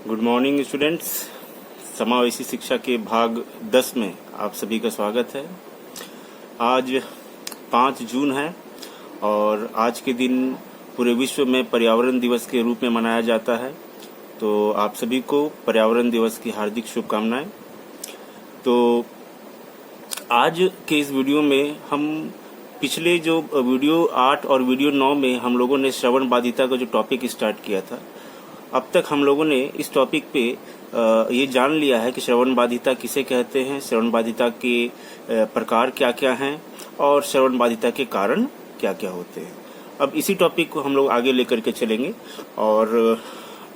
Good morning students. समावेशी शिक्षा के भाग 10 में आप सभी का स्वागत है। आज 5 जून है और आज के दिन पूरे विश्व में पर्यावरण दिवस के रूप में मनाया जाता है। तो आप सभी को पर्यावरण दिवस की हार्दिक शुभकामनाएं। तो आज के इस वीडियो में हम पिछले जो वीडियो 8 और वीडियो 9 में हम लोगों ने श्रवण बाधिता का जो टॉपिक स्टार्ट किया था, अब तक हम लोगों ने इस टॉपिक पे ये जान लिया है कि श्रवण बाधिता किसे कहते हैं, श्रवण बाधिता के प्रकार क्या क्या हैं और श्रवण बाधिता के कारण क्या क्या होते हैं। अब इसी टॉपिक को हम लोग आगे लेकर के चलेंगे और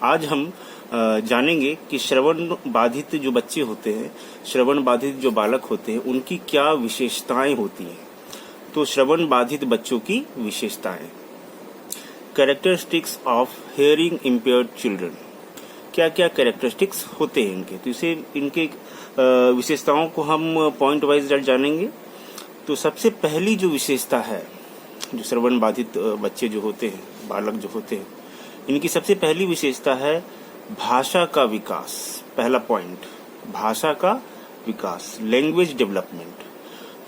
आज हम जानेंगे कि श्रवण बाधित जो बच्चे होते हैं, श्रवण बाधित जो बालक होते हैं, उनकी क्या विशेषताएं होती हैं। तो श्रवण बाधित बच्चों की विशेषताएं, characteristics of hearing impaired children, क्या क्या कैरेक्टरिस्टिक्स होते हैं इनके। तो इनके विशेषताओं को हम पॉइंट वाइज जानेंगे। तो सबसे पहली जो विशेषता है, जो श्रवण बाधित बच्चे जो होते हैं, बालक जो होते हैं, इनकी सबसे पहली विशेषता है भाषा का विकास। पहला पॉइंट, भाषा का विकास, लैंग्वेज डेवलपमेंट।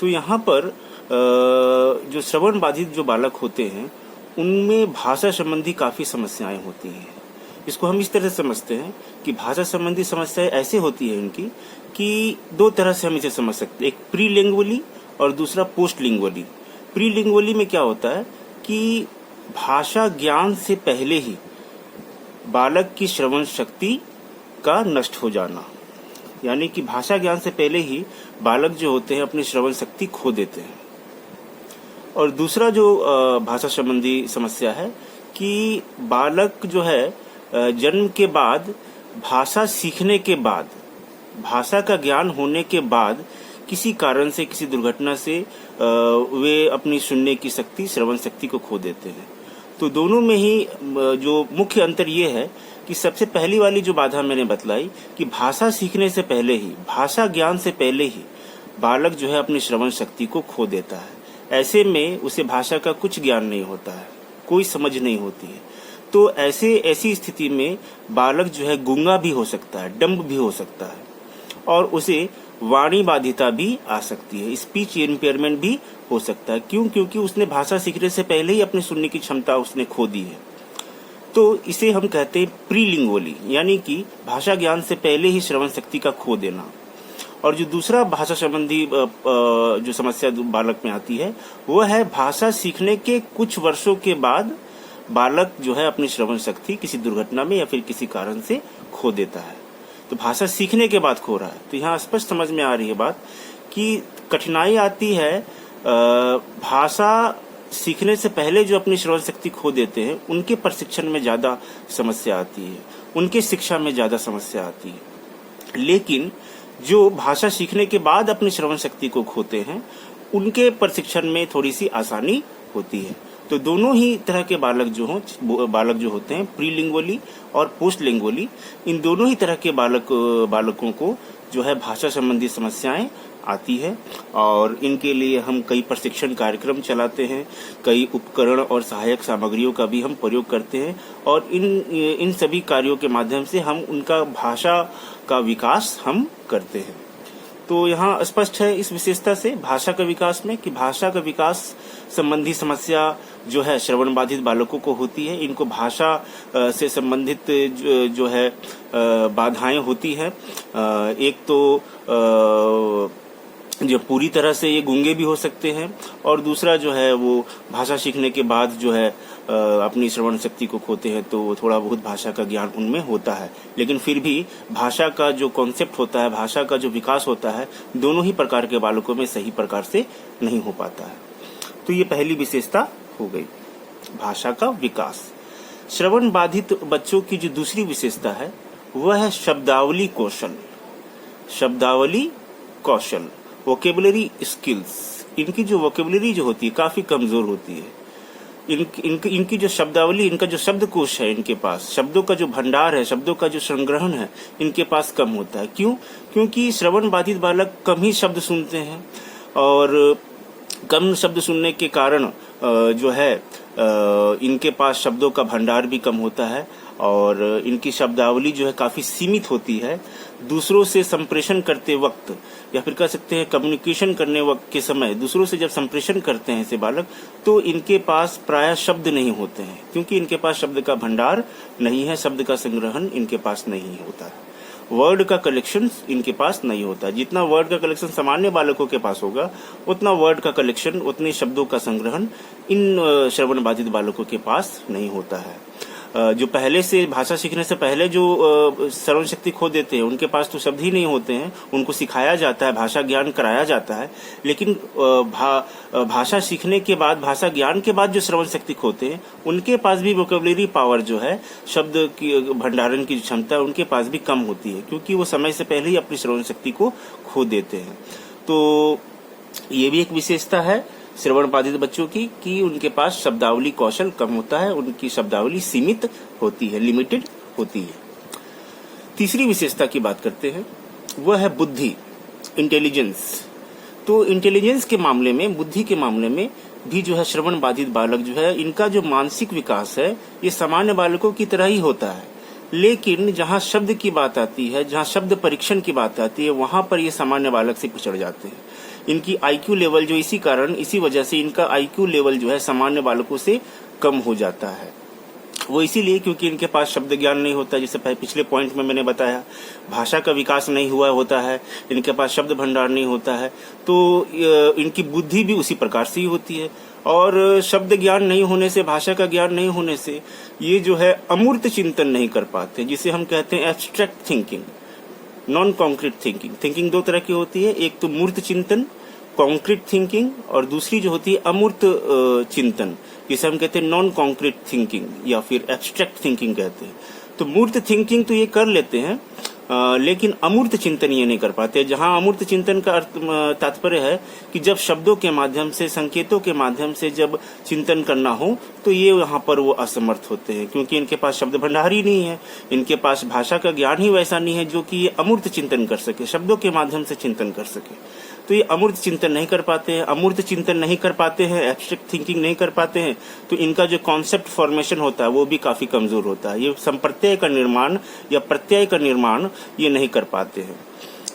तो यहाँ पर जो श्रवण बाधित जो बालक होते हैं, उनमें भाषा संबंधी काफी समस्याएं होती हैं। इसको हम इस तरह से समझते हैं कि भाषा संबंधी समस्याएं ऐसे होती है इनकी कि दो तरह से हम इसे समझ सकते हैं, एक प्रीलिंगुअली और दूसरा पोस्टलिंगुअली। प्रीलिंगुअली में क्या होता है कि भाषा ज्ञान से पहले ही बालक की श्रवण शक्ति का नष्ट हो जाना, यानी कि भाषा ज्ञान से पहले ही बालक जो होते हैं अपनी श्रवण शक्ति खो देते हैं। और दूसरा जो भाषा संबंधी समस्या है कि बालक जो है जन्म के बाद, भाषा सीखने के बाद, भाषा का ज्ञान होने के बाद किसी कारण से, किसी दुर्घटना से वे अपनी सुनने की शक्ति, श्रवण शक्ति को खो देते हैं। तो दोनों में ही जो मुख्य अंतर ये है कि सबसे पहली वाली जो बाधा मैंने बतलाई कि भाषा सीखने से पहले ही, भाषा ज्ञान से पहले ही बालक जो है अपनी श्रवण शक्ति को खो देता है। ऐसे में उसे भाषा का कुछ ज्ञान नहीं होता है, कोई समझ नहीं होती है। तो ऐसी स्थिति में बालक जो है गूंगा भी हो सकता है, डम्ब भी हो सकता है और उसे वाणी बाधिता भी आ सकती है, स्पीच इम्पेयरमेंट भी हो सकता है। क्यों? क्योंकि उसने भाषा सीखने से पहले ही अपनी सुनने की क्षमता उसने खो दी है। तो इसे हम कहते हैं प्रीलिंगुअली, यानी कि भाषा ज्ञान से पहले ही श्रवण शक्ति का खो देना। और जो दूसरा भाषा संबंधी जो समस्या बालक में आती है, वो है भाषा सीखने के कुछ वर्षों के बाद बालक जो है अपनी श्रवण शक्ति किसी दुर्घटना में या फिर किसी कारण से खो देता है। तो भाषा सीखने के बाद खो रहा है। तो यहाँ स्पष्ट समझ में आ रही है बात कि कठिनाई आती है भाषा सीखने से पहले जो अपनी श्रवण शक्ति खो देते हैं, उनके प्रशिक्षण में ज्यादा समस्या आती है, उनके शिक्षा में ज्यादा समस्या आती है। लेकिन जो भाषा सीखने के बाद अपनी श्रवण शक्ति को खोते हैं, उनके प्रशिक्षण में थोड़ी सी आसानी होती है। तो दोनों ही तरह के बालक जो होते हैं, प्रीलिंगुअली और पोस्टलिंगुअली, इन दोनों ही तरह के बालकों को जो है भाषा संबंधी समस्याएं आती है। और इनके लिए हम कई प्रशिक्षण कार्यक्रम चलाते हैं, कई उपकरण और सहायक सामग्रियों का भी हम प्रयोग करते हैं और इन सभी कार्यों के माध्यम से हम उनका भाषा का विकास हम करते हैं। तो यहाँ स्पष्ट है इस विशेषता से, भाषा का विकास में, कि भाषा का विकास संबंधी समस्या जो है श्रवण बाधित बालकों को होती है। इनको भाषा से संबंधित जो है बाधाएं होती है। एक तो जो पूरी तरह से ये गूंगे भी हो सकते हैं और दूसरा जो है वो भाषा सीखने के बाद जो है अपनी श्रवण शक्ति को खोते हैं। तो थोड़ा बहुत भाषा का ज्ञान उनमें होता है, लेकिन फिर भी भाषा का जो कॉन्सेप्ट होता है, भाषा का जो विकास होता है, दोनों ही प्रकार के बालकों में सही प्रकार से नहीं हो पाता है। तो ये पहली विशेषता हो गई, भाषा का विकास। श्रवण बाधित बच्चों की जो दूसरी विशेषता है वह है शब्दावली कौशल। शब्दावली कौशल, वोकेबुलरी स्किल्स। इनकी जो वोकेबुलरी जो होती है काफी कमजोर होती है। इनकी जो शब्दावली, इनका जो शब्दकोश है, इनके पास शब्दों का जो भंडार है, शब्दों का जो संग्रहण है, इनके पास कम होता है। क्यों? क्योंकि श्रवण बाधित बालक कम ही शब्द सुनते हैं और कम शब्द सुनने के कारण जो है इनके पास शब्दों का भंडार भी कम होता है और इनकी शब्दावली जो है काफी सीमित होती है। दूसरों से संप्रेषण करते वक्त या फिर कह सकते हैं कम्युनिकेशन करने वक्त के समय दूसरों से जब संप्रेषण करते हैं ऐसे बालक, तो इनके पास प्रायः शब्द नहीं होते हैं, क्योंकि इनके पास शब्द का भंडार नहीं है, शब्द का संग्रहण इनके पास नहीं होता है, वर्ड का कलेक्शन इनके पास नहीं होता। जितना वर्ड का कलेक्शन सामान्य बालकों के पास होगा, उतना वर्ड का कलेक्शन, उतने शब्दों का संग्रहण इन श्रवण बाधित बालकों के पास नहीं होता है। जो पहले से भाषा सीखने से पहले जो श्रवण शक्ति खो देते हैं, उनके पास तो शब्द ही नहीं होते हैं, उनको सिखाया जाता है, भाषा ज्ञान कराया जाता है, लेकिन भाषा सीखने के बाद, भाषा ज्ञान के बाद जो श्रवण शक्ति खोते हैं, उनके पास भी वोकेबुलरी पावर जो है, शब्द की भंडारण की क्षमता उनके पास भी कम होती है, क्योंकि वो समय से पहले ही अपनी श्रवण शक्ति को खो देते हैं। तो ये भी एक विशेषता है श्रवण बाधित बच्चों की कि उनके पास शब्दावली कौशल कम होता है, उनकी शब्दावली सीमित होती है, लिमिटेड होती है। तीसरी विशेषता की बात करते हैं, वह है बुद्धि, इंटेलिजेंस। तो इंटेलिजेंस के मामले में, बुद्धि के मामले में भी जो है श्रवण बाधित बालक जो है, इनका जो मानसिक विकास है ये सामान्य बालकों की तरह ही होता है, लेकिन जहाँ शब्द की बात आती है, जहाँ शब्द परीक्षण की बात आती है, वहां पर ये सामान्य बालक से पिछड़ जाते हैं। इनकी आईक्यू लेवल जो इसी वजह से इनका आईक्यू लेवल जो है सामान्य बालकों से कम हो जाता है। वो इसीलिए क्योंकि इनके पास शब्द ज्ञान नहीं होता, जैसे पिछले पॉइंट में मैंने बताया, भाषा का विकास नहीं हुआ होता है, इनके पास शब्द भंडार नहीं होता है, तो इनकी बुद्धि भी उसी प्रकार से ही होती है। और शब्द ज्ञान नहीं होने से, भाषा का ज्ञान नहीं होने से ये जो है अमूर्त चिंतन नहीं कर पाते, जिसे हम कहते हैं abstract thinking, non concrete thinking. Thinking दो तरह की होती है, एक तो मूर्त चिंतन, कॉन्क्रीट थिंकिंग, और दूसरी जो होती है अमूर्त चिंतन, जिसे हम कहते हैं नॉन कॉन्क्रीट थिंकिंग या फिर एब्स्ट्रैक्ट थिंकिंग कहते हैं। तो मूर्त थिंकिंग तो ये कर लेते हैं, लेकिन अमूर्त चिंतन ये नहीं कर पाते। जहां अमूर्त चिंतन का अर्थ तात्पर्य है कि जब शब्दों के माध्यम से, संकेतों के माध्यम से जब चिंतन करना हो, तो ये यहाँ पर वो असमर्थ होते हैं, क्योंकि इनके पास शब्द भंडार ही नहीं है, इनके पास भाषा का ज्ञान ही वैसा नहीं है जो कि ये अमूर्त चिंतन कर सके, शब्दों के माध्यम से चिंतन कर सके। तो ये अमूर्त चिंतन नहीं कर पाते हैं, अमूर्त चिंतन नहीं कर पाते हैं, एब्स्ट्रैक्ट थिंकिंग नहीं कर पाते हैं, तो इनका जो कॉन्सेप्ट फॉर्मेशन होता है वो भी काफी कमजोर होता है। ये संप्रत्यय का निर्माण या प्रत्यय का निर्माण ये नहीं कर पाते हैं,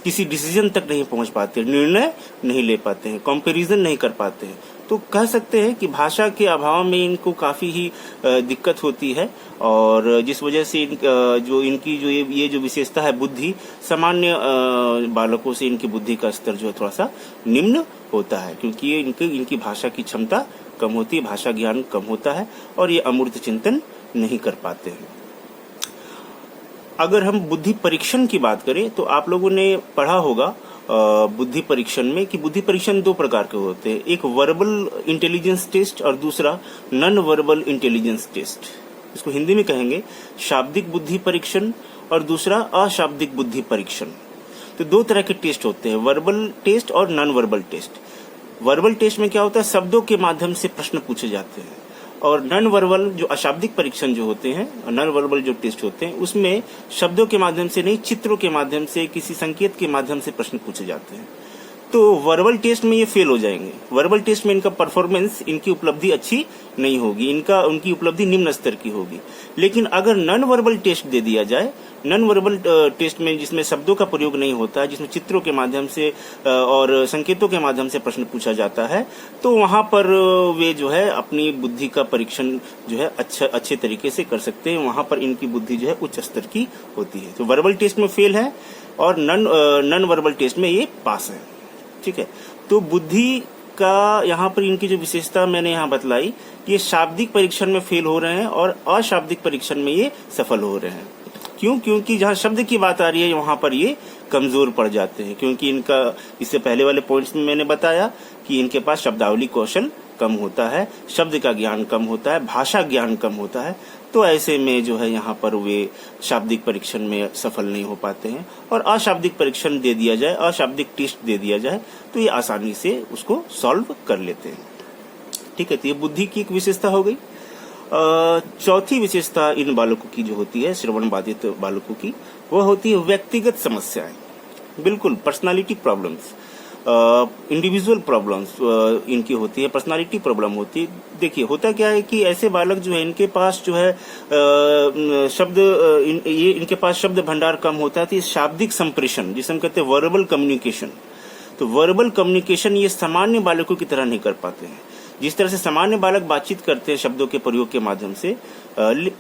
किसी डिसीजन तक नहीं पहुंच पाते, निर्णय नहीं ले पाते हैं, कंपैरिजन नहीं कर पाते हैं। तो कह सकते हैं कि भाषा के अभाव में इनको काफी ही दिक्कत होती है, और जिस वजह से इनकी जो ये जो विशेषता है बुद्धि, सामान्य बालकों से इनकी बुद्धि का स्तर जो है थोड़ा सा निम्न होता है, क्योंकि ये इनकी भाषा की क्षमता कम होती है, भाषा ज्ञान कम होता है, और ये अमूर्त चिंतन नहीं कर पाते हैं। अगर हम बुद्धि परीक्षण की बात करें तो आप लोगों ने पढ़ा होगा बुद्धि परीक्षण में कि बुद्धि परीक्षण दो प्रकार के होते हैं, एक वर्बल इंटेलिजेंस टेस्ट और दूसरा नॉन वर्बल इंटेलिजेंस टेस्ट। इसको हिंदी में कहेंगे शाब्दिक बुद्धि परीक्षण और दूसरा अशाब्दिक बुद्धि परीक्षण। तो दो तरह के टेस्ट होते हैं, वर्बल टेस्ट और non verbal test. Verbal test में क्या होता है, शब्दों के माध्यम से प्रश्न पूछे जाते हैं, और नॉन वर्बल जो अशाब्दिक परीक्षण जो होते हैं, नॉन वर्बल जो टेस्ट होते हैं, उसमें शब्दों के माध्यम से नहीं, चित्रों के माध्यम से, किसी संकेत के माध्यम से प्रश्न पूछे जाते हैं। तो वर्बल टेस्ट में ये फेल हो जाएंगे, वर्बल टेस्ट में इनका परफॉर्मेंस, इनकी उपलब्धि अच्छी नहीं होगी, उनकी उपलब्धि निम्न स्तर की होगी। लेकिन अगर नॉन वर्बल टेस्ट दे दिया जाए, नॉन वर्बल टेस्ट में जिसमें शब्दों का प्रयोग नहीं होता है, जिसमें चित्रों के माध्यम से और संकेतों के माध्यम से प्रश्न पूछा जाता है, तो वहां पर वे जो है अपनी बुद्धि का परीक्षण जो है अच्छे तरीके से कर सकते हैं, वहां पर इनकी बुद्धि जो है उच्च स्तर की होती है। तो वर्बल टेस्ट में फेल है और नॉन वर्बल टेस्ट में ये पास है। ठीक है, तो बुद्धि का यहाँ पर इनकी जो विशेषता मैंने यहाँ बतलाई, ये शाब्दिक परीक्षण में फेल हो रहे हैं और अशाब्दिक परीक्षण में ये सफल हो रहे हैं। क्यों? क्योंकि जहाँ शब्द की बात आ रही है वहां पर ये कमजोर पड़ जाते हैं, क्योंकि इनका इससे पहले वाले पॉइंट्स में मैंने बताया कि इनके पास शब्दावली कौशल कम होता है, शब्द का ज्ञान कम होता है, भाषा ज्ञान कम होता है। तो ऐसे में जो है यहाँ पर वे शाब्दिक परीक्षण में सफल नहीं हो पाते हैं, और अशाब्दिक परीक्षण दे दिया जाए, अशाब्दिक टेस्ट दे दिया जाए, तो ये आसानी से उसको सॉल्व कर लेते हैं। ठीक है, तो ये बुद्धि की एक विशेषता हो गई। चौथी विशेषता इन बालकों की जो होती है, श्रवण बाधित बालकों की, वह होती है व्यक्तिगत समस्याएं। बिल्कुल पर्सनालिटी प्रॉब्लम्स। इंडिविजुअल प्रॉब्लम्स इनकी होती है, पर्सनालिटी प्रॉब्लम होती है। देखिए होता क्या है कि ऐसे बालक जो है इनके पास जो है इनके पास शब्द भंडार कम होता है, तो ये शाब्दिक संप्रेषण जिसे हम कहते हैं वर्बल कम्युनिकेशन, तो वर्बल कम्युनिकेशन ये सामान्य बालकों की तरह नहीं कर पाते हैं। जिस तरह से सामान्य बालक बातचीत करते हैं शब्दों के प्रयोग के माध्यम से,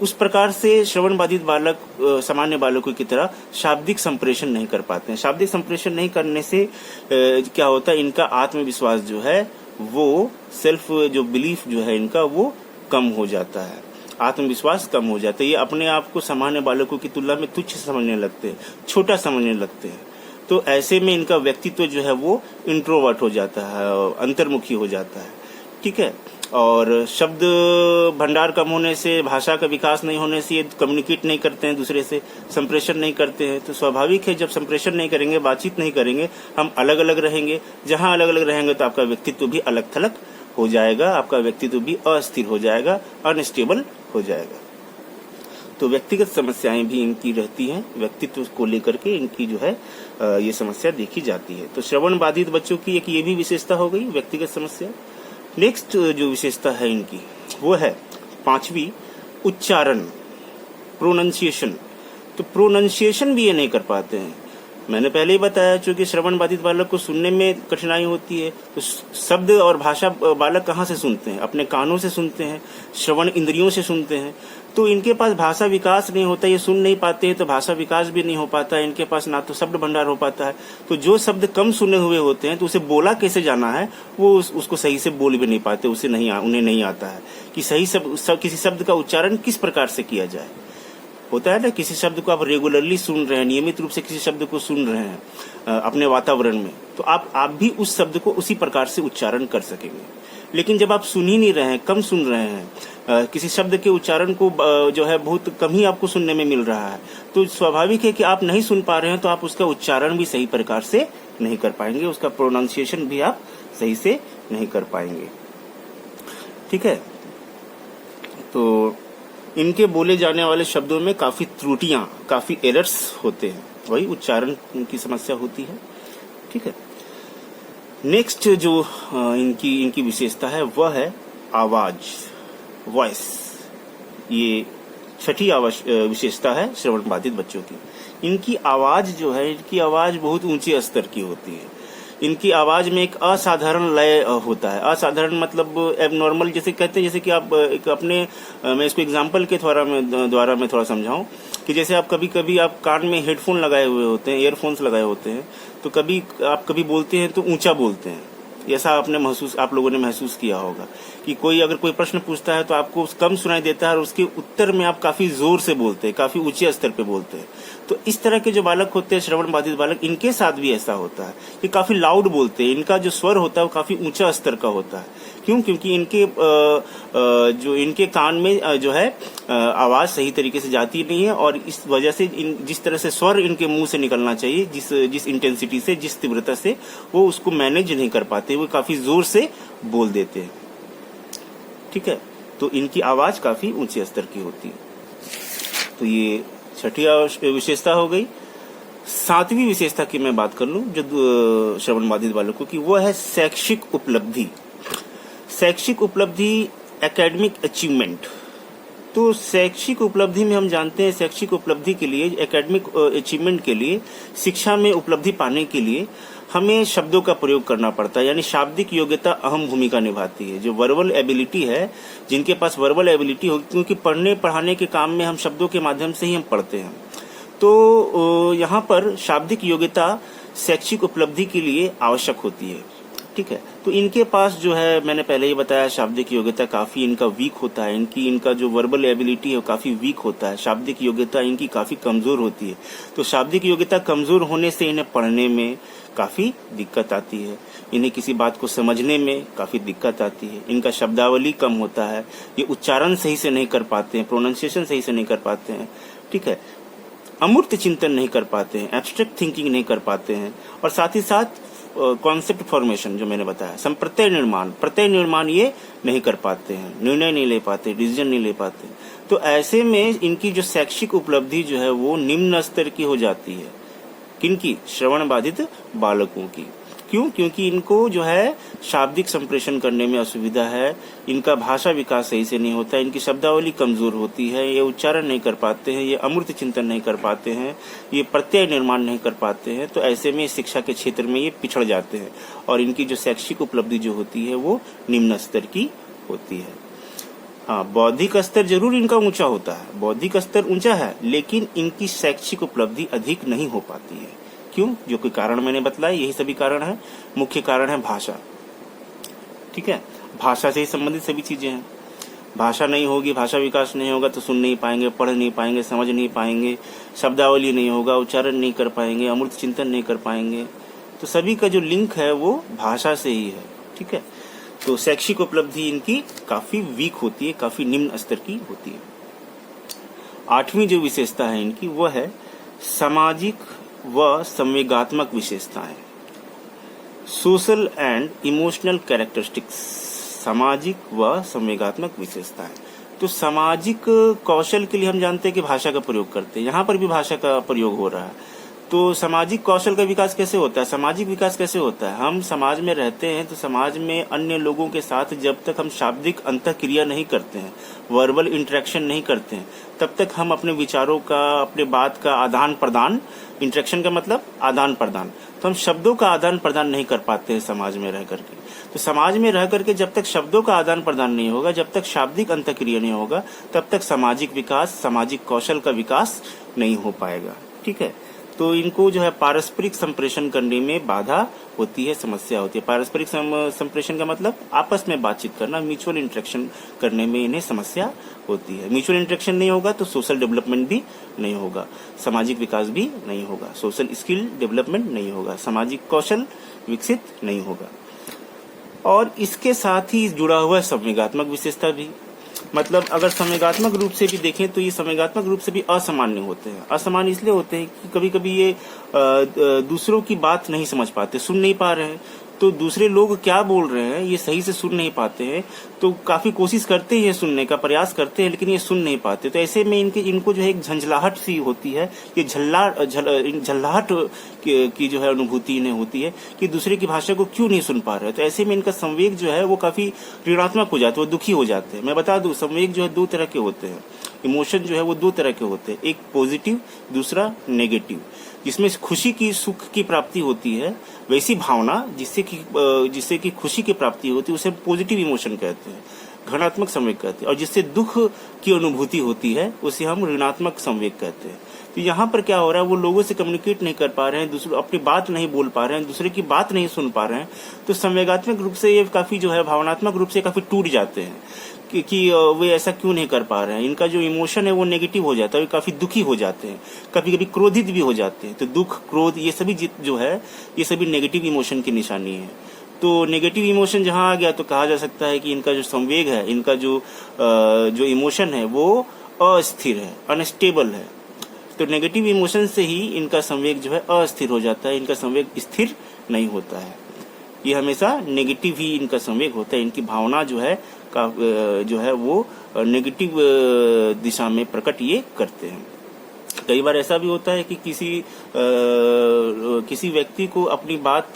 उस प्रकार से श्रवण बाधित बालक सामान्य बालकों की तरह शाब्दिक संप्रेषण नहीं कर पाते हैं। शाब्दिक संप्रेषण नहीं करने से क्या होता है, इनका आत्मविश्वास जो है वो सेल्फ जो बिलीफ जो है इनका वो कम हो जाता है, आत्मविश्वास कम हो जाता है। ये अपने आप को सामान्य बालकों की तुलना में तुच्छ समझने लगते हैं, छोटा समझने लगते हैं। तो ऐसे में इनका व्यक्तित्व जो है वो इंट्रोवर्ट हो जाता है, अंतर्मुखी हो जाता है। ठीक है। और शब्द भंडार कम होने से, भाषा का विकास नहीं होने से ये कम्युनिकेट नहीं करते हैं, दूसरे से संप्रेषण नहीं करते हैं। तो स्वाभाविक है जब संप्रेषण नहीं करेंगे, बातचीत नहीं करेंगे, हम अलग अलग रहेंगे। जहां अलग अलग रहेंगे तो आपका व्यक्तित्व भी अलग थलग हो जाएगा, आपका व्यक्तित्व भी अस्थिर हो जाएगा, अनस्टेबल हो जाएगा। तो व्यक्तिगत समस्याएं भी इनकी रहती हैं, व्यक्तित्व को लेकर के इनकी जो है ये समस्या देखी जाती है। तो श्रवण बाधित बच्चों की एक ये भी विशेषता हो गई, व्यक्तिगत समस्या। नेक्स्ट जो विशेषता है इनकी वो है 5वीं, उच्चारण, प्रोनंसिएशन। तो प्रोनंसिएशन भी ये नहीं कर पाते हैं। मैंने पहले ही बताया, चूंकि श्रवण बाधित बालक को सुनने में कठिनाई होती है, तो शब्द और भाषा बालक कहाँ से सुनते हैं? अपने कानों से सुनते हैं, श्रवण इंद्रियों से सुनते हैं। तो इनके पास भाषा विकास नहीं होता, ये सुन नहीं पाते हैं, तो भाषा विकास भी नहीं हो पाता है। इनके पास ना तो शब्द भंडार हो पाता है। तो जो शब्द कम सुने हुए होते हैं तो उसे बोला कैसे जाना है वो उसको सही से बोल भी नहीं पाते, उन्हें नहीं आता है कि सही किसी शब्द का उच्चारण किस प्रकार से किया जाए। होता है ना, किसी शब्द को आप रेगुलरली सुन रहे हैं, नियमित रूप से किसी शब्द को सुन रहे हैं अपने वातावरण में, तो आप भी उस शब्द को उसी प्रकार से उच्चारण कर सकेंगे। लेकिन जब आप सुन ही नहीं रहे हैं, कम सुन रहे हैं, किसी शब्द के उच्चारण को जो है बहुत कम ही आपको सुनने में मिल रहा है, तो स्वाभाविक है कि आप नहीं सुन पा रहे हैं, तो आप उसका उच्चारण भी सही प्रकार से नहीं कर पाएंगे, उसका प्रोनाउंसिएशन भी आप सही से नहीं कर पाएंगे। ठीक है। तो इनके बोले जाने वाले शब्दों में काफी त्रुटियां, काफी एरर्स होते हैं, वही उच्चारण की समस्या होती है। ठीक है। नेक्स्ट जो इनकी विशेषता है वह है आवाज, वॉइस। ये 6ठी विशेषता है श्रवण बाधित बच्चों की। इनकी आवाज जो है, इनकी आवाज बहुत ऊंचे स्तर की होती है। इनकी आवाज में एक असाधारण लय होता है। असाधारण मतलब एबनॉर्मल, जैसे कहते हैं, जैसे कि आप एक अपने मैं इसको एग्जांपल के द्वारा मैं थोड़ा समझाऊं कि जैसे आप कभी आप कान में हेडफोन लगाए हुए होते हैं, ईयरफोन्स लगाए होते हैं, तो कभी बोलते हैं तो ऊंचा बोलते हैं। ऐसा आप लोगों ने महसूस किया होगा कि अगर कोई प्रश्न पूछता है तो आपको कम सुनाई देता है और उसके उत्तर में आप काफी जोर से बोलते हैं, काफी ऊंचे स्तर पे बोलते हैं। तो इस तरह के जो बालक होते हैं, श्रवण बाधित बालक, इनके साथ भी ऐसा होता है कि काफी लाउड बोलते हैं। इनका जो स्वर होता है वो काफी ऊंचा स्तर का होता है। क्यों? क्योंकि जो इनके कान में जो है आवाज सही तरीके से जाती नहीं है, और इस वजह से जिस तरह से स्वर इनके मुंह से निकलना चाहिए, जिस इंटेंसिटी से, जिस तीव्रता से, वो उसको मैनेज नहीं कर पाते, वो काफी जोर से बोल देते हैं। ठीक है। तो इनकी आवाज काफी ऊंचे स्तर की होती है। तो ये 6ठी विशेषता हो गई। 7वीं विशेषता की मैं बात कर लूं जो श्रवण बाधित बालकों की, वो है शैक्षिक उपलब्धि। शैक्षिक उपलब्धि, एकेडमिक अचीवमेंट। तो शैक्षिक उपलब्धि में हम जानते हैं, शैक्षिक उपलब्धि के लिए, एकेडमिक अचीवमेंट के लिए, शिक्षा में उपलब्धि पाने के लिए हमें शब्दों का प्रयोग करना पड़ता है, यानी शाब्दिक योग्यता अहम भूमिका निभाती है। जो वर्बल एबिलिटी है, जिनके पास वर्बल एबिलिटी होगी, क्योंकि पढ़ने पढ़ाने के काम में हम शब्दों के माध्यम से ही हम पढ़ते हैं, तो यहाँ पर शाब्दिक योग्यता शैक्षिक उपलब्धि के लिए आवश्यक होती है। ठीक है। तो इनके पास जो है, मैंने पहले ही बताया, शाब्दिक योग्यता काफी इनका वीक होता है। इनका जो वर्बल एबिलिटी है वो काफी वीक होता है। शाब्दिक योग्यता इनकी काफी कमजोर होती है। तो शाब्दिक योग्यता कमजोर होने से इन्हें पढ़ने में काफी दिक्कत आती है, इन्हें किसी बात को समझने में काफी दिक्कत आती है। इनका शब्दावली कम होता है, ये उच्चारण सही से नहीं कर पाते हैं, प्रोनाउंसिएशन सही से नहीं कर पाते हैं। ठीक है। अमूर्त चिंतन नहीं कर पाते हैं, एब्स्ट्रैक्ट थिंकिंग नहीं कर पाते हैं, और साथ ही साथ कॉन्सेप्ट फॉर्मेशन जो मैंने बताया, प्रत्यय निर्माण ये नहीं कर पाते हैं, निर्णय नहीं ले पाते, डिसीजन नहीं ले पाते। तो ऐसे में इनकी जो शैक्षिक उपलब्धि जो है वो निम्न स्तर की हो जाती है। किनकी? श्रवण बाधित बालकों की। क्यों? क्योंकि इनको जो है शाब्दिक संप्रेषण करने में असुविधा है, इनका भाषा विकास सही से नहीं होता, इनकी शब्दावली कमजोर होती है, ये उच्चारण नहीं कर पाते हैं, ये अमूर्त चिंतन नहीं कर पाते हैं, ये प्रत्यय निर्माण नहीं कर पाते हैं। तो ऐसे में शिक्षा के क्षेत्र में ये पिछड़ जाते हैं और इनकी जो शैक्षिक उपलब्धि जो होती है वो निम्न स्तर की होती है। हाँ, बौद्धिक स्तर जरूर इनका ऊंचा होता है, बौद्धिक स्तर ऊंचा है, लेकिन इनकी शैक्षिक उपलब्धि अधिक नहीं हो पाती है। क्यों? जो कोई कारण मैंने बताया, यही सभी कारण है। मुख्य कारण है भाषा। ठीक है, भाषा से ही संबंधित सभी चीजें हैं। भाषा नहीं होगी, भाषा विकास नहीं होगा तो सुन नहीं पाएंगे, पढ़ नहीं पाएंगे, समझ नहीं पाएंगे, शब्दावली नहीं होगा, उच्चारण नहीं कर पाएंगे, अमूर्त चिंतन नहीं कर पाएंगे। तो सभी का जो लिंक है वो भाषा से ही है। ठीक है, तो शैक्षिक उपलब्धि इनकी काफी वीक होती है, काफी निम्न स्तर की होती है। 8वीं जो विशेषता है इनकी वह है सामाजिक व संवेगात्मक विशेषताएं, सोशल एंड इमोशनल कैरेक्टरिस्टिक्स। सामाजिक व संवेगात्मक विशेषताएं, तो सामाजिक कौशल के लिए हम जानते हैं कि भाषा का प्रयोग करते हैं, यहाँ पर भी भाषा का प्रयोग हो रहा है। तो सामाजिक कौशल का विकास कैसे होता है, सामाजिक विकास कैसे होता है? हम समाज में रहते हैं तो समाज में अन्य लोगों के साथ जब तक हम शाब्दिक अंतःक्रिया नहीं करते हैं, वर्बल इंटरेक्शन नहीं करते हैं, तब तक हम अपने विचारों का, अपने बात का आदान प्रदान, इंटरेक्शन का मतलब आदान प्रदान, तो हम शब्दों का आदान प्रदान नहीं कर पाते हैं समाज में रह करके। तो समाज में रह करके जब तक शब्दों का आदान प्रदान नहीं होगा, जब तक शाब्दिक अंतःक्रिया नहीं होगा, तब तक सामाजिक विकास, सामाजिक कौशल का विकास नहीं हो पाएगा। ठीक है, तो इनको जो है पारस्परिक संप्रेषण करने में बाधा होती है, समस्या होती है। पारस्परिक संप्रेषण का मतलब आपस में बातचीत करना, म्यूचुअल इंटरेक्शन करने में इन्हें समस्या होती है। म्यूचुअल इंटरेक्शन नहीं होगा तो सोशल डेवलपमेंट भी नहीं होगा, सामाजिक विकास भी नहीं होगा, सोशल स्किल डेवलपमेंट नहीं होगा, सामाजिक कौशल विकसित नहीं होगा। और इसके साथ ही जुड़ा हुआ है संवेगात्मक विशेषता भी। मतलब अगर संवेगात्मक रूप से भी देखें तो ये संवेगात्मक रूप से भी असामान्य होते हैं। असामान्य इसलिए होते हैं कि कभी कभी ये दूसरों की बात नहीं समझ पाते, सुन नहीं पा रहे हैं, तो दूसरे लोग क्या बोल रहे हैं ये सही से सुन नहीं पाते हैं, तो काफी कोशिश करते हैं सुनने का प्रयास करते हैं, लेकिन ये सुन नहीं पाते। तो ऐसे में इनको जो है एक झंझलाहट सी होती है, ये झल्लाहट की जो है अनुभूति इन्हें होती है कि दूसरे की भाषा को क्यों नहीं सुन पा रहे। तो ऐसे में इनका संवेग जो है वो काफी ऋणात्मक हो जाता है, वो दुखी हो जाते हैं। मैं बता दूं, संवेग जो है 2 तरह के होते हैं, इमोशन जो है वो 2 तरह के होते हैं, एक पॉजिटिव, दूसरा नेगेटिव। जिसमें खुशी की, सुख की प्राप्ति होती है, वैसी भावना जिससे कि खुशी की प्राप्ति होती है उसे पॉजिटिव इमोशन कहते हैं, घनात्मक संवेग कहते हैं। और जिससे दुख की अनुभूति होती है उसे हम ऋणात्मक संवेग कहते हैं। तो यहाँ पर क्या हो रहा है, वो लोगों से कम्युनिकेट नहीं कर पा रहे हैं, दूसरे अपनी बात नहीं बोल पा रहे हैं, दूसरे की बात नहीं सुन पा रहे हैं, तो संवेगात्मक रूप से ये काफी जो है, भावनात्मक रूप से काफी टूट जाते हैं कि वे ऐसा क्यों नहीं कर पा रहे हैं। इनका जो इमोशन है वो नेगेटिव हो जाता है, वे काफी दुखी हो जाते हैं, कभी कभी क्रोधित भी हो जाते हैं। तो दुख, क्रोध, ये सभी जो है ये सभी नेगेटिव इमोशन की निशानी है। तो नेगेटिव इमोशन जहां आ गया तो कहा जा सकता है कि इनका जो संवेग है, इनका जो इमोशन है वो अस्थिर है, अनस्टेबल है। तो नेगेटिव इमोशन से ही इनका संवेग जो है अस्थिर हो जाता है, इनका संवेग स्थिर नहीं होता है। ये हमेशा नेगेटिव ही इनका संवेग होता है, इनकी भावना जो है वो नेगेटिव दिशा में प्रकट ये करते हैं। कई बार ऐसा भी होता है कि किसी व्यक्ति को अपनी बात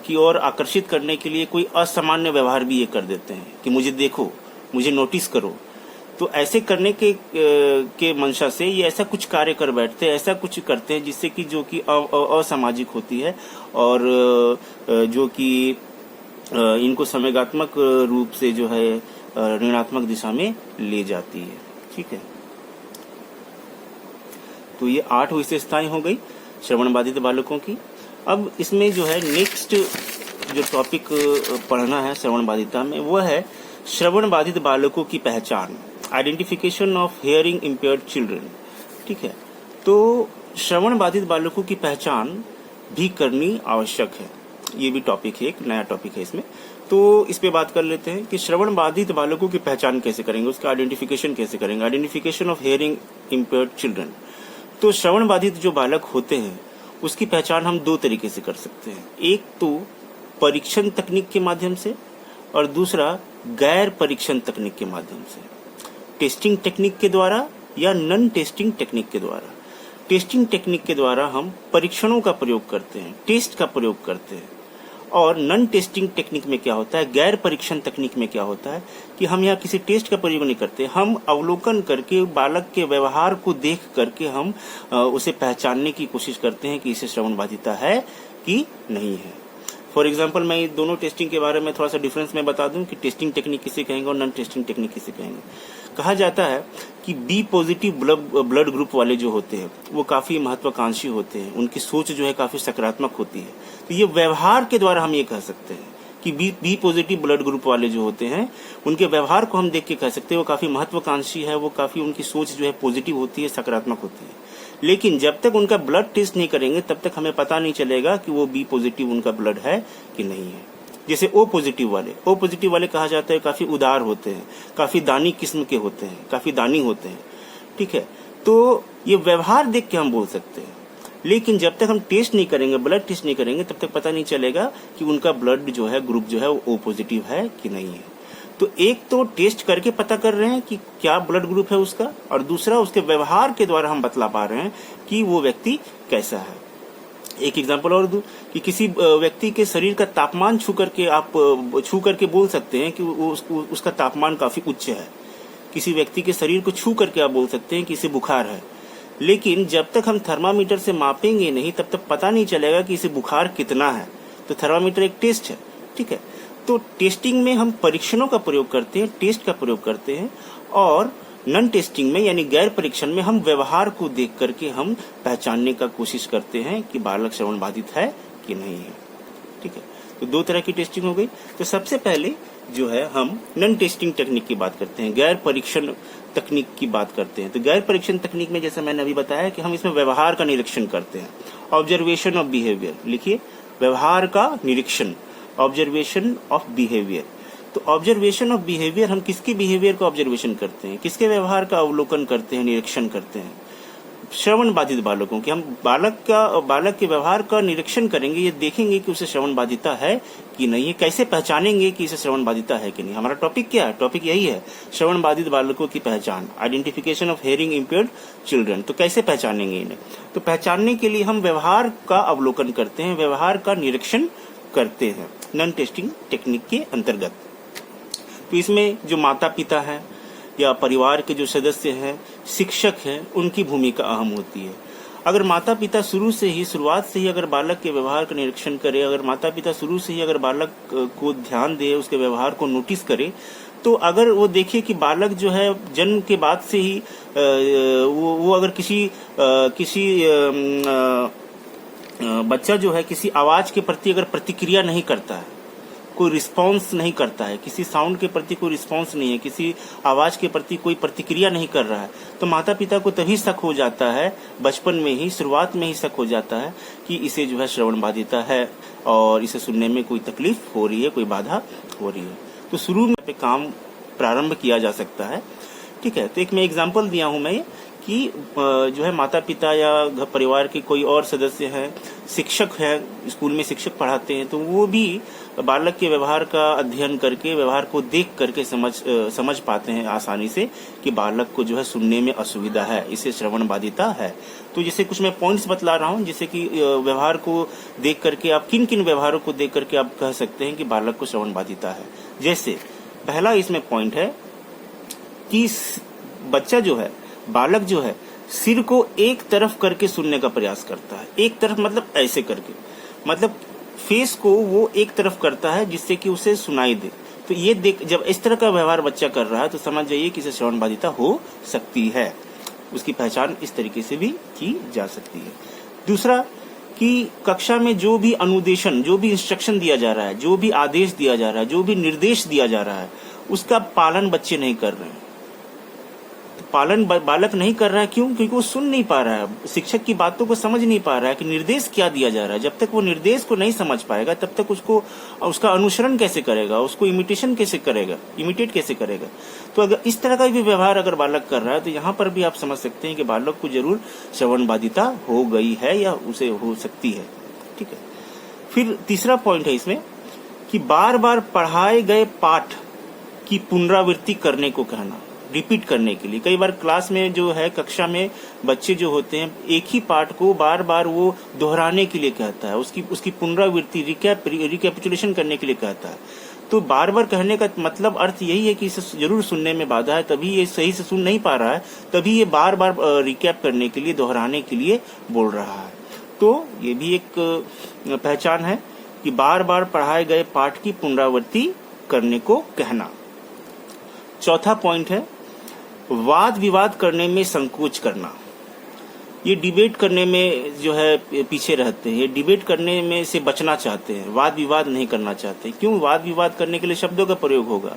की ओर आकर्षित करने के लिए कोई असामान्य व्यवहार भी ये कर देते हैं कि मुझे देखो, मुझे नोटिस करो। तो ऐसे करने के मंशा से ये ऐसा कुछ कार्य कर बैठते हैं, ऐसा कुछ करते हैं जिससे कि जो कि असामाजिक होती है और जो कि इनको संवेगात्मक रूप से जो है ऋणात्मक दिशा में ले जाती है। ठीक है, तो ये 8 विशेषताएं हो गई श्रवण बाधित बालकों की। अब इसमें जो है नेक्स्ट जो टॉपिक पढ़ना है श्रवण बाधिता में वो है श्रवण बाधित बालकों की पहचान, identification of hearing impaired children. ठीक है, तो श्रवण बाधित बालकों की पहचान भी करनी आवश्यक है। ये भी टॉपिक है, एक नया टॉपिक है इसमें। तो इस पे बात कर लेते हैं कि श्रवण बाधित बालकों की पहचान कैसे करेंगे, उसका आइडेंटिफिकेशन कैसे करेंगे, identification of hearing impaired children. तो श्रवण बाधित जो बालक होते हैं उसकी पहचान हम 2 तरीके से कर सकते हैं। एक तो परीक्षण तकनीक के माध्यम से और दूसरा गैर परीक्षण तकनीक के माध्यम से, टेस्टिंग टेक्निक के द्वारा या नॉन टेस्टिंग टेक्निक के द्वारा। टेस्टिंग टेक्निक के द्वारा हम परीक्षणों का प्रयोग करते हैं, टेस्ट का प्रयोग करते हैं। और नॉन टेस्टिंग टेक्निक में क्या होता है, गैर परीक्षण तकनीक में क्या होता है कि हम यहाँ किसी टेस्ट का प्रयोग नहीं करते, हम अवलोकन करके बालक के व्यवहार को देख करके हम उसे पहचानने की कोशिश करते हैं कि इसे श्रवण बाधिता है कि नहीं है। फॉर एग्जाम्पल मैं दोनों टेस्टिंग के बारे में थोड़ा सा डिफरेंस मैं बता दूं कि टेस्टिंग टेक्निक किसे कहेंगे और नॉन टेस्टिंग टेक्निक किसे कहेंगे। कहा जाता है कि बी पॉजिटिव ब्लड ग्रुप वाले जो होते हैं वो काफी महत्वाकांक्षी होते हैं, उनकी सोच जो है काफी सकारात्मक होती है। तो ये व्यवहार के द्वारा हम ये कह सकते हैं कि बी पॉजिटिव ब्लड ग्रुप वाले जो होते हैं उनके व्यवहार को हम देख के कह सकते हैं वो काफी महत्वाकांक्षी है, वो काफी उनकी सोच जो है पॉजिटिव होती है, सकारात्मक होती है। लेकिन जब तक उनका ब्लड टेस्ट नहीं करेंगे तब तक हमें पता नहीं चलेगा कि वो बी पॉजिटिव उनका ब्लड है कि नहीं है। जैसे ओ पॉजिटिव वाले कहा जाता है काफी उदार होते हैं, काफी दानी किस्म के होते हैं, काफी दानी होते हैं, ठीक है। तो ये व्यवहार देख के हम बोल सकते हैं, लेकिन जब तक हम टेस्ट नहीं करेंगे, ब्लड टेस्ट नहीं करेंगे, तब तक पता नहीं चलेगा कि उनका ब्लड जो है, ग्रुप जो है वो ओ पॉजिटिव है कि नहीं है। तो एक तो टेस्ट करके पता कर रहे हैं कि क्या ब्लड ग्रुप है उसका, और दूसरा उसके व्यवहार के द्वारा हम बतला पा रहे हैं कि वो व्यक्ति कैसा है। एक एग्जांपल और दूं कि किसी व्यक्ति के शरीर का तापमान छू करके बोल सकते हैं कि उसका तापमान काफी उच्च है। किसी व्यक्ति के शरीर को छू करके आप बोल सकते हैं कि इसे बुखार है, लेकिन जब तक हम थर्मामीटर से मापेंगे नहीं तब तक पता नहीं चलेगा कि इसे बुखार कितना है। तो थर्मामीटर एक टेस्ट है, ठीक है। तो टेस्टिंग में हम परीक्षणों का प्रयोग करते हैं, टेस्ट का प्रयोग करते हैं, और नॉन टेस्टिंग में यानी गैर परीक्षण में हम व्यवहार को देख करके हम पहचानने का कोशिश करते हैं कि बालक श्रवण बाधित है कि नहीं है, ठीक है। तो दो तरह की टेस्टिंग हो गई। तो सबसे पहले जो है हम नॉन टेस्टिंग टेक्निक की बात करते हैं, गैर परीक्षण तकनीक की बात करते हैं। तो गैर परीक्षण तकनीक में जैसे मैंने अभी बताया कि हम इसमें व्यवहार का निरीक्षण करते हैं। ऑब्जर्वेशन ऑफ बिहेवियर लिखिए, व्यवहार का निरीक्षण, ऑब्जर्वेशन ऑफ बिहेवियर। तो ऑब्जर्वेशन ऑफ बिहेवियर, हम किसके बिहेवियर का ऑब्जर्वेशन करते हैं, किसके व्यवहार का अवलोकन करते हैं, निरीक्षण करते हैं। श्रवण बाधित बालकों के हम बालक के व्यवहार का निरीक्षण करेंगे, ये देखेंगे कि उसे श्रवण बाधिता है कि नहीं है। कैसे पहचानेंगे कि इसे श्रवण बाधिता है कि नहीं। हमारा टॉपिक क्या है, टॉपिक यही है, श्रवण बाधित बालकों की पहचान, identification of hearing impaired children. तो कैसे पहचानेंगे इन्हें, तो पहचानने के लिए हम व्यवहार का अवलोकन करते हैं, व्यवहार का निरीक्षण करते हैं नॉन टेस्टिंग टेक्निक के अंतर्गत। तो इसमें जो माता पिता है या परिवार के जो सदस्य हैं, शिक्षक हैं, उनकी भूमिका अहम होती है। अगर माता पिता शुरुआत से ही अगर बालक के व्यवहार का निरीक्षण करे, अगर माता पिता शुरू से ही अगर बालक को ध्यान दे, उसके व्यवहार को नोटिस करे, तो अगर वो देखे कि बालक जो है जन्म के बाद से ही वो अगर किसी बच्चा जो है किसी आवाज के प्रति अगर प्रतिक्रिया नहीं करता है, कोई रिस्पांस नहीं करता है, किसी साउंड के प्रति कोई रिस्पांस नहीं है, किसी आवाज के प्रति कोई प्रतिक्रिया नहीं कर रहा है, तो माता पिता को तभी शक हो जाता है, बचपन में ही, शुरुआत में ही शक हो जाता है कि इसे जो है श्रवण बाधिता है और इसे सुनने में कोई तकलीफ हो रही है, कोई बाधा हो रही है। तो शुरू में पे काम प्रारंभ किया जा सकता है, ठीक है। तो एक मैं एग्जाम्पल दिया हूं मैं कि जो है माता पिता या घर परिवार के कोई और सदस्य हैं, शिक्षक हैं, स्कूल में शिक्षक पढ़ाते हैं, तो वो भी बालक के व्यवहार का अध्ययन करके, व्यवहार को देख करके समझ पाते हैं आसानी से कि बालक को जो है सुनने में असुविधा है, इसे श्रवण बाधिता है। तो जैसे कुछ मैं पॉइंट्स बतला रहा हूँ, जैसे कि व्यवहार को देख करके आप किन किन व्यवहारों को देख करके आप कह सकते हैं कि बालक को श्रवण बाधिता है। जैसे पहला इसमें पॉइंट है कि बच्चा जो है, बालक जो है, सिर को एक तरफ करके सुनने का प्रयास करता है। एक तरफ मतलब ऐसे करके, मतलब फेस को वो एक तरफ करता है जिससे कि उसे सुनाई दे। तो ये देख, जब इस तरह का व्यवहार बच्चा कर रहा है तो समझ जाइए कि इसे श्रवण बाधिता हो सकती है। उसकी पहचान इस तरीके से भी की जा सकती है। दूसरा कि कक्षा में जो भी अनुदेशन, जो भी इंस्ट्रक्शन दिया जा रहा है, जो भी आदेश दिया जा रहा है, जो भी निर्देश दिया जा रहा है, उसका पालन बच्चे नहीं कर रहे हैं। पालन बालक नहीं कर रहा है, क्यों? क्योंकि वो सुन नहीं पा रहा है, शिक्षक की बातों को समझ नहीं पा रहा है कि निर्देश क्या दिया जा रहा है। जब तक वो निर्देश को नहीं समझ पाएगा तब तक उसका अनुसरण कैसे करेगा, उसको इमिटेट कैसे करेगा। तो अगर इस तरह का भी व्यवहार अगर बालक कर रहा है तो यहाँ पर भी आप समझ सकते हैं कि बालक को जरूर श्रवण बाधिता हो गई है या उसे हो सकती है, ठीक है। फिर तीसरा पॉइंट है इसमें कि बार बार पढ़ाए गए पाठ की पुनरावृत्ति करने को कहना। रिपीट करने के लिए। कई बार क्लास में जो है, कक्षा में बच्चे जो होते हैं, एक ही पाठ को बार बार वो दोहराने के लिए कहता है, उसकी पुनरावृत्ति, रिकैपिचुलेशन करने के लिए कहता है। तो बार बार कहने का मतलब अर्थ यही है कि इसे जरूर सुनने में बाधा है, तभी ये सही से सुन नहीं पा रहा है, तभी ये बार बार रिकैप करने के लिए, दोहराने के लिए बोल रहा है। तो ये भी एक पहचान है कि बार बार पढ़ाए गए पाठ की पुनरावृत्ति करने को कहना। चौथा पॉइंट है वाद विवाद करने में संकोच करना। ये डिबेट करने में जो है पीछे रहते हैं, ये डिबेट करने में से बचना चाहते हैं, वाद विवाद नहीं करना चाहते। क्यों? वाद विवाद करने के लिए शब्दों का प्रयोग होगा,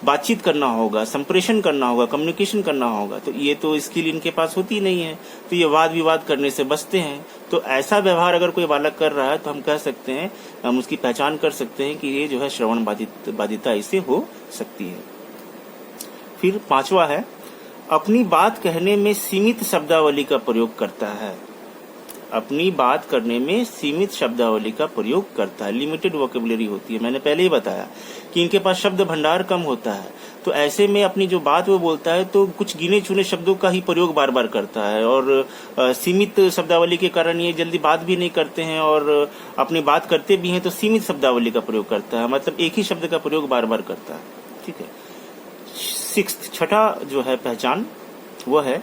बातचीत करना होगा, संप्रेषण करना होगा, कम्युनिकेशन करना होगा, तो ये तो स्किल इनके पास होती नहीं है, तो ये वाद विवाद करने से बचते हैं। तो ऐसा व्यवहार अगर कोई बालक कर रहा है तो हम कह सकते हैं, हम उसकी पहचान कर सकते हैं कि ये जो है श्रवण बाधिता इसे हो सकती है। फिर पांचवा है अपनी बात कहने में सीमित शब्दावली का प्रयोग करता है। अपनी बात करने में सीमित शब्दावली का प्रयोग करता है, लिमिटेड वोकेबुलरी होती है। मैंने पहले ही बताया कि इनके पास शब्द भंडार कम होता है, तो ऐसे में अपनी जो बात वो बोलता है तो कुछ गिने चुने शब्दों का ही प्रयोग बार बार करता है, और सीमित शब्दावली के कारण ये जल्दी बात भी नहीं करते हैं, और अपनी बात करते भी हैं तो सीमित शब्दावली का प्रयोग करता है, मतलब एक ही शब्द का प्रयोग बार बार करता है। ठीक है। छठा जो है पहचान वो है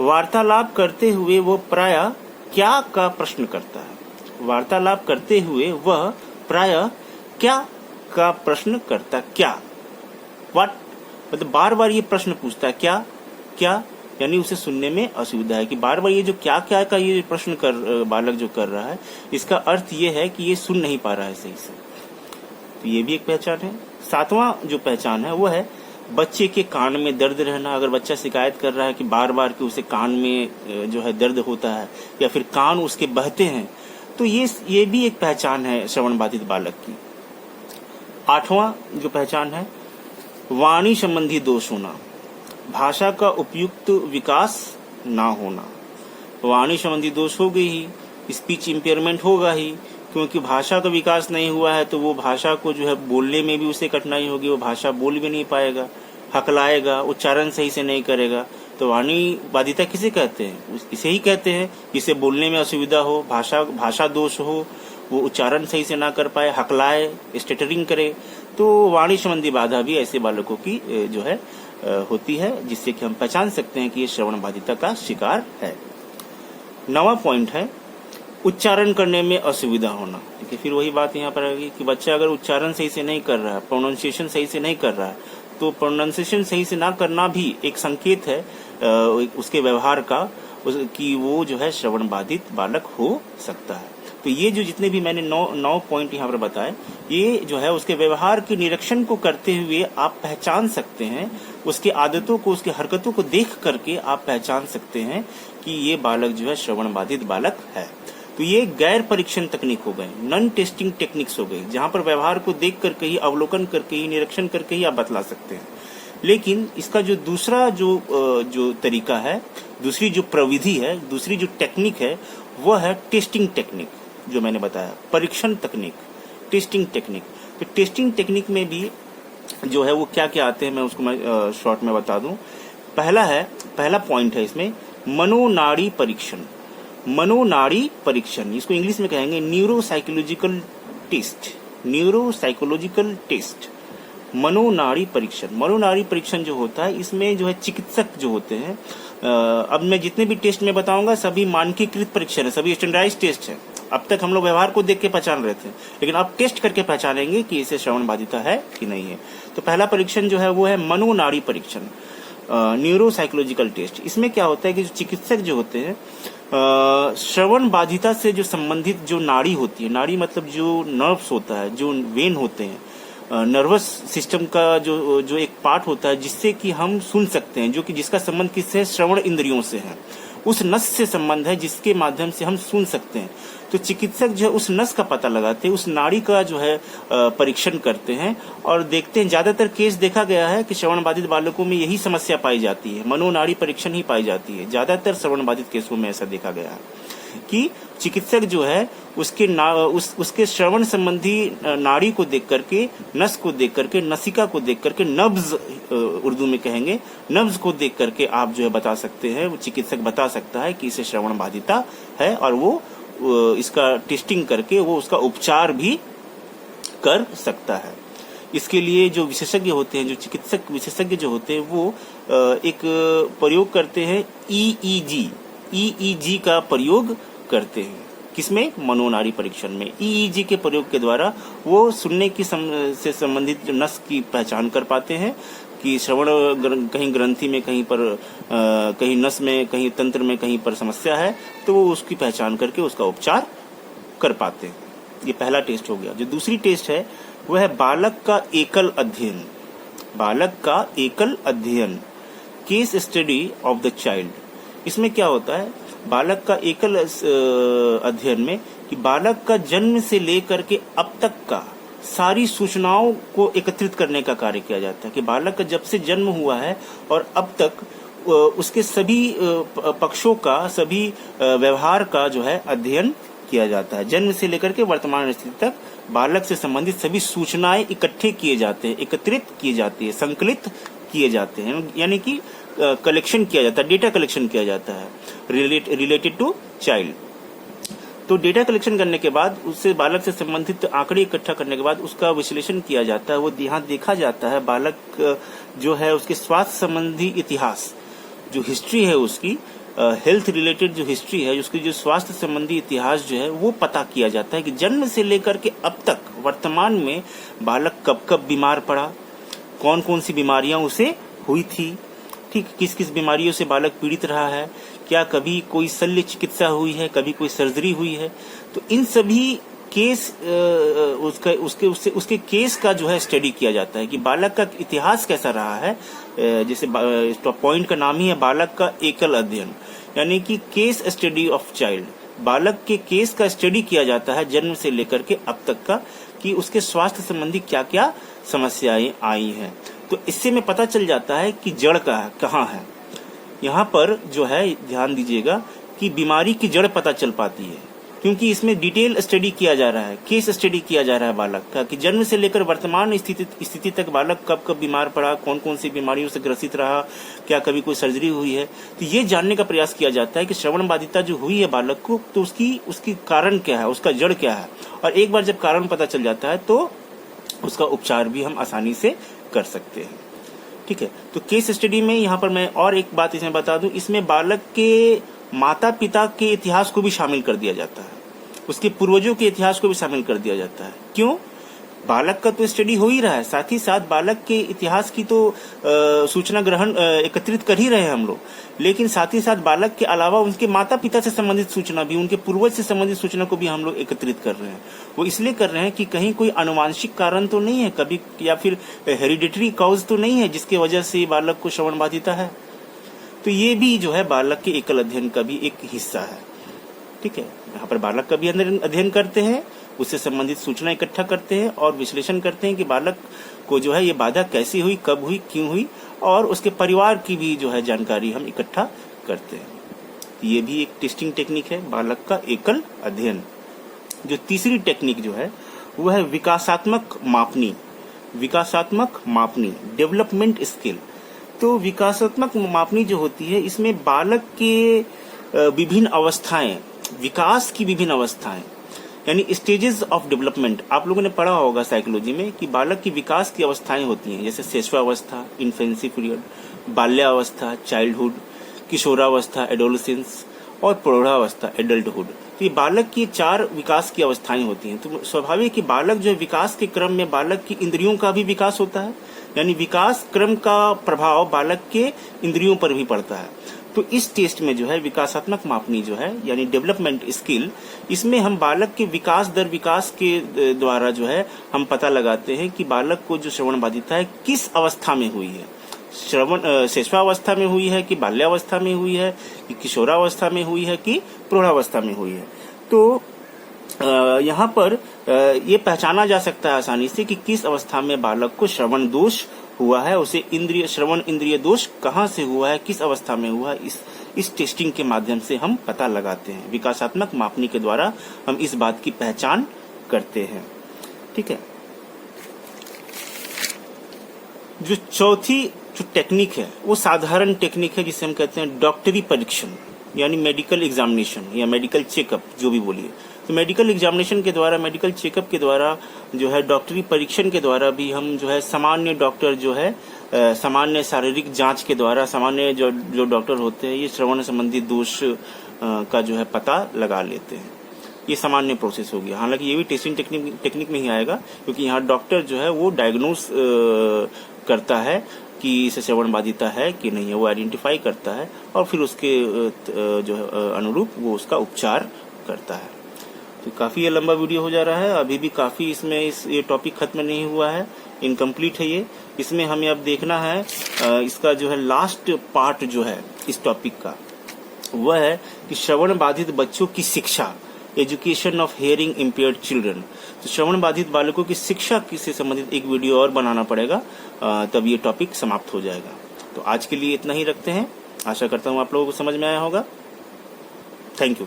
वार्तालाप करते हुए वो प्रायः क्या का प्रश्न करता है। वार्तालाप करते हुए वह प्रायः क्या का प्रश्न करता। क्या, व्हाट, मतलब बार बार ये प्रश्न पूछता है, क्या क्या, यानी उसे सुनने में असुविधा है कि बार बार ये जो क्या क्या का ये प्रश्न बालक जो कर रहा है, इसका अर्थ ये है कि ये सुन नहीं पा रहा है सही से। तो ये भी एक पहचान है। सातवां जो पहचान है वो है बच्चे के कान में दर्द रहना। अगर बच्चा शिकायत कर रहा है कि बार बार कि उसे कान में जो है दर्द होता है या फिर कान उसके बहते हैं, तो ये भी एक पहचान है श्रवण बाधित बालक की। आठवां जो पहचान है वाणी संबंधी दोष होना, भाषा का उपयुक्त विकास ना होना। वाणी संबंधी दोष हो गई ही, स्पीच इम्पेयरमेंट होगा ही, क्योंकि भाषा का विकास नहीं हुआ है तो वो भाषा को जो है बोलने में भी उसे कठिनाई होगी, वो भाषा बोल भी नहीं पाएगा, हकलाएगा, उच्चारण सही से नहीं करेगा। तो वाणी बाधिता किसे कहते हैं? इसे ही कहते हैं जिसे बोलने में असुविधा हो, भाषा दोष हो, वो उच्चारण सही से ना कर पाए, हकलाए, स्टटरिंग करे। तो वाणी संबंधी बाधा भी ऐसे बालकों की जो है होती है, जिससे कि हम पहचान सकते हैं कि ये श्रवण बाधिता का शिकार है। 9वां पॉइंट है उच्चारण करने में असुविधा होना। देखिए फिर वही बात यहाँ पर आएगी कि बच्चा अगर उच्चारण सही से नहीं कर रहा है, प्रोनाउंसिएशन सही से नहीं कर रहा है, तो प्रोनाउंसिएशन सही से ना करना भी एक संकेत है उसके व्यवहार का कि वो जो है श्रवण बाधित बालक हो सकता है। तो ये जो जितने भी मैंने 9 पॉइंट यहाँ पर बताए, ये जो है उसके व्यवहार के निरीक्षण को करते हुए आप पहचान सकते हैं, उसके आदतों को, उसकी हरकतों को देख करके आप पहचान सकते हैं कि ये बालक जो है श्रवण बाधित बालक है। तो ये गैर परीक्षण तकनीक हो गए, नॉन टेस्टिंग टेक्निक्स हो गई, जहां पर व्यवहार को देख करके ही, अवलोकन करके ही, निरीक्षण करके ही आप बतला सकते हैं। लेकिन इसका जो दूसरा जो तरीका है, दूसरी जो प्रविधि है, दूसरी जो टेक्निक है, वो है टेस्टिंग टेक्निक, जो मैंने बताया, परीक्षण तकनीक, टेस्टिंग टेक्निक। तो टेस्टिंग टेक्निक में भी जो है वो क्या क्या आते हैं, मैं उसको मैं शॉर्ट में बता दूं। पहला पॉइंट है इसमें मनोनाड़ी परीक्षण। मनोनाड़ी परीक्षण, इसको इंग्लिश में कहेंगे न्यूरोसाइकोलॉजिकल टेस्ट। न्यूरोसाइकोलॉजिकल टेस्ट, मनोनाड़ी परीक्षण। मनोनाड़ी परीक्षण जो होता है, इसमें जो है चिकित्सक जो होते हैं, अब मैं जितने भी टेस्ट में बताऊंगा सभी मानकीकृत परीक्षण है, सभी स्टैंडर्डाइज्ड टेस्ट है। अब तक हम लोग व्यवहार को देख के पहचान रहे थे, लेकिन अब टेस्ट करके पहचानेंगे कि इसे श्रवण बाधिता है कि नहीं है। तो पहला परीक्षण जो है वो है मनोनाड़ी परीक्षण, न्यूरोसाइकोलॉजिकल टेस्ट। इसमें क्या होता है कि जो चिकित्सक जो होते हैं, श्रवण बाधिता से जो संबंधित जो नाड़ी होती है, नाड़ी मतलब जो नर्व्स होता है, जो वेन होते हैं, नर्वस सिस्टम का जो एक पार्ट होता है जिससे कि हम सुन सकते हैं, जो कि जिसका संबंध किससे, श्रवण इंद्रियों से है, उस नस से संबंध है जिसके माध्यम से हम सुन सकते हैं। तो चिकित्सक जो है उस नस का पता लगाते हैं, उस नाड़ी का जो है परीक्षण करते हैं और देखते हैं। ज्यादातर केस देखा गया है कि श्रवण बाधित बालकों में यही समस्या पाई जाती है, मनोनाड़ी परीक्षण ही पाई जाती है, ज्यादातर श्रवण बाधित केसों में ऐसा देखा गया है। कि चिकित्सक जो है उसके श्रवण संबंधी नाड़ी को देख करके, नस को देख करके, नसिका को देख करके, नब्ज उर्दू में कहेंगे, नब्ज को देख करके आप जो है बता सकते हैं, वो चिकित्सक बता सकता है कि इसे श्रवण बाधिता है, और वो इसका टेस्टिंग करके वो उसका उपचार भी कर सकता है। इसके लिए जो विशेषज्ञ होते हैं, जो चिकित्सक विशेषज्ञ जो होते हैं, वो एक प्रयोग करते हैं, ईईजी का प्रयोग करते हैं। किसमें? मनोनाड़ी परीक्षण में। ईईजी के प्रयोग के द्वारा वो सुनने की से संबंधित जो नस की पहचान कर पाते हैं कि श्रवण कहीं ग्रंथि में, कहीं पर कहीं नस में, कहीं तंत्र में कहीं पर समस्या है, तो वो उसकी पहचान करके उसका उपचार कर पाते हैं। ये पहला टेस्ट हो गया। जो दूसरी टेस्ट है वह है बालक का एकल अध्ययन। बालक का एकल अध्ययन, case study of the child. इसमें क्या होता है? बालक का एकल अध्ययन में कि बालक का जन्म से लेकर के अब तक का सारी सूचनाओं को एकत्रित करने का कार्य किया जाता है कि बालक का जब से जन्म हुआ है और अब तक उसके सभी पक्षों का, सभी व्यवहार का जो है अध्ययन किया जाता है। जन्म से लेकर के वर्तमान स्थिति तक बालक से संबंधित सभी सूचनाएं इकट्ठे किए जाते हैं, एकत्रित किए जाती है, संकलित किए जाते हैं, यानी कि कलेक्शन किया जाता है, डेटा कलेक्शन किया जाता है रिलेटेड टू चाइल्ड। तो डेटा कलेक्शन करने के बाद उससे बालक से संबंधित आंकड़े इकट्ठा करने के बाद उसका विश्लेषण किया जाता है। वो यहाँ देखा जाता है बालक जो है उसके स्वास्थ्य संबंधी इतिहास, जो हिस्ट्री है उसकी, हेल्थ रिलेटेड जो हिस्ट्री है, उसकी जो स्वास्थ्य संबंधी इतिहास जो है वो पता किया जाता है कि जन्म से लेकर के अब तक वर्तमान में बालक कब कब बीमार पड़ा, कौन कौन सी बीमारियां उसे हुई थी, ठीक, किस किस बीमारियों से बालक पीड़ित रहा है, क्या कभी कोई शल्य चिकित्सा हुई है, कभी कोई सर्जरी हुई है। तो इन सभी केस उसके केस का जो है स्टडी किया जाता है कि बालक का इतिहास कैसा रहा है। जैसे पॉइंट का नाम ही है बालक का एकल अध्ययन, यानी कि केस स्टडी ऑफ चाइल्ड। बालक के केस का स्टडी किया जाता है जन्म से लेकर के अब तक का, कि उसके स्वास्थ्य संबंधी क्या क्या समस्याएं आई हैं। तो इससे में पता चल जाता है कि जड़ कहाँ है। यहाँ पर जो है ध्यान दीजिएगा कि बीमारी की जड़ पता चल पाती है, क्योंकि इसमें डिटेल स्टडी किया जा रहा है, केस स्टडी किया जा रहा है बालक का, कि जन्म से लेकर वर्तमान स्थिति तक बालक कब कब बीमार पड़ा, कौन कौन सी बीमारियों से ग्रसित रहा, क्या कभी कोई सर्जरी हुई है। तो ये जानने का प्रयास किया जाता है कि श्रवण बाधिता जो हुई है बालक को, तो उसकी कारण क्या है, उसका जड़ क्या है। और एक बार जब कारण पता चल जाता है तो उसका उपचार भी हम आसानी से कर सकते हैं। ठीक है, तो केस स्टडी में यहाँ पर मैं और एक बात इसमें बता दूं, इसमें बालक के माता पिता के इतिहास को भी शामिल कर दिया जाता है, उसके पूर्वजों के इतिहास को भी शामिल कर दिया जाता है। क्यों? बालक का तो स्टडी हो ही रहा है, साथ ही साथ बालक के इतिहास की तो सूचना ग्रहण एकत्रित कर ही रहे हैं हम लोग, लेकिन साथ ही साथ बालक के अलावा उनके माता पिता से संबंधित सूचना भी, उनके पूर्वज से संबंधित सूचना को भी हम लोग एकत्रित कर रहे हैं। वो इसलिए कर रहे हैं कि कहीं कोई आनुवांशिक कारण तो नहीं है कभी, या फिर हेरिडिटरी कॉज तो नहीं है जिसकी वजह से बालक को श्रवण बाधिता है। तो ये भी जो है बालक के एकल अध्ययन का भी एक हिस्सा है। ठीक है, यहाँ पर बालक का भी अध्ययन करते हैं, उससे संबंधित सूचना इकट्ठा करते हैं और विश्लेषण करते हैं कि बालक को जो है ये बाधा कैसी हुई, कब हुई, क्यों हुई, और उसके परिवार की भी जो है जानकारी हम इकट्ठा करते हैं। ये भी एक टेस्टिंग टेक्निक है, बालक का एकल अध्ययन। जो तीसरी टेक्निक जो है वो है विकासात्मक मापनी। विकासात्मक मापनी, डेवलपमेंट स्किल। तो विकासात्मक मापनी जो होती है, इसमें बालक के विभिन्न अवस्थाएं, विकास की विभिन्न अवस्थाएं, यानी स्टेजेस ऑफ डेवलपमेंट। आप लोगों ने पढ़ा होगा साइकोलॉजी में कि बालक की विकास की अवस्थाएं होती हैं, जैसे शैशवावस्था, इन्फेंसी पीरियड, बाल्यावस्था, चाइल्डहुड, किशोरावस्था, एडोलेसेंस, और प्रौढ़ावस्था, एडल्टहुड। तो ये बालक की 4 विकास की अवस्थाएं होती हैं। तो स्वाभाविक कि बालक जो है विकास के क्रम में बालक की इंद्रियों का भी विकास होता है, यानी विकास क्रम का प्रभाव बालक के इंद्रियों पर भी पड़ता है। तो इस टेस्ट में जो है विकासात्मक मापनी जो है, यानी डेवलपमेंट स्किल, इसमें हम बालक के विकास दर विकास के द्वारा जो है हम पता लगाते हैं कि बालक को जो श्रवण बाधिता है किस अवस्था में हुई है। श्रवण शैशवावस्था में हुई है कि बाल्यावस्था में हुई है कि किशोरावस्था में हुई है कि प्रौढ़ावस्था में हुई है। तो यहाँ पर ये पहचाना जा सकता है आसानी से कि किस अवस्था में बालक को श्रवण दोष हुआ है, उसे श्रवण इंद्रिय दोष कहाँ से हुआ है, किस अवस्था में हुआ है, इस टेस्टिंग के माध्यम से हम पता लगाते हैं। विकासात्मक मापनी के द्वारा हम इस बात की पहचान करते हैं। ठीक है। जो चौथी जो टेक्निक है वो साधारण टेक्निक है, जिसे हम कहते हैं डॉक्टरी परीक्षण, यानी मेडिकल एग्जामिनेशन या मेडिकल चेकअप, जो भी बोलिए। तो मेडिकल एग्जामिनेशन के द्वारा, मेडिकल चेकअप के द्वारा जो है, डॉक्टरी परीक्षण के द्वारा भी हम जो है सामान्य डॉक्टर जो है सामान्य शारीरिक जांच के द्वारा सामान्य जो डॉक्टर होते हैं, ये श्रवण संबंधी दोष का जो है पता लगा लेते हैं। ये सामान्य प्रोसेस हो गया। हालांकि ये भी टेस्टिंग टेक्निक में ही आएगा, क्योंकि यहाँ डॉक्टर जो है वो डायग्नोस करता है कि इसे श्रवण बाधिता है कि नहीं है, वो आइडेंटिफाई करता है और फिर उसके जो है अनुरूप वो उसका उपचार करता है। तो काफी ये लंबा वीडियो हो जा रहा है, अभी भी काफी इसमें ये टॉपिक खत्म नहीं हुआ है, इनकम्प्लीट है ये। इसमें हमें अब देखना है इसका जो है लास्ट पार्ट जो है इस टॉपिक का, वह है कि श्रवण बाधित बच्चों की शिक्षा, education of hearing impaired children. तो श्रवण बाधित बालकों की शिक्षा से संबंधित एक वीडियो और बनाना पड़ेगा, तब ये टॉपिक समाप्त हो जाएगा। तो आज के लिए इतना ही रखते हैं। आशा करता हूँ आप लोगों को समझ में आया होगा। Thank you.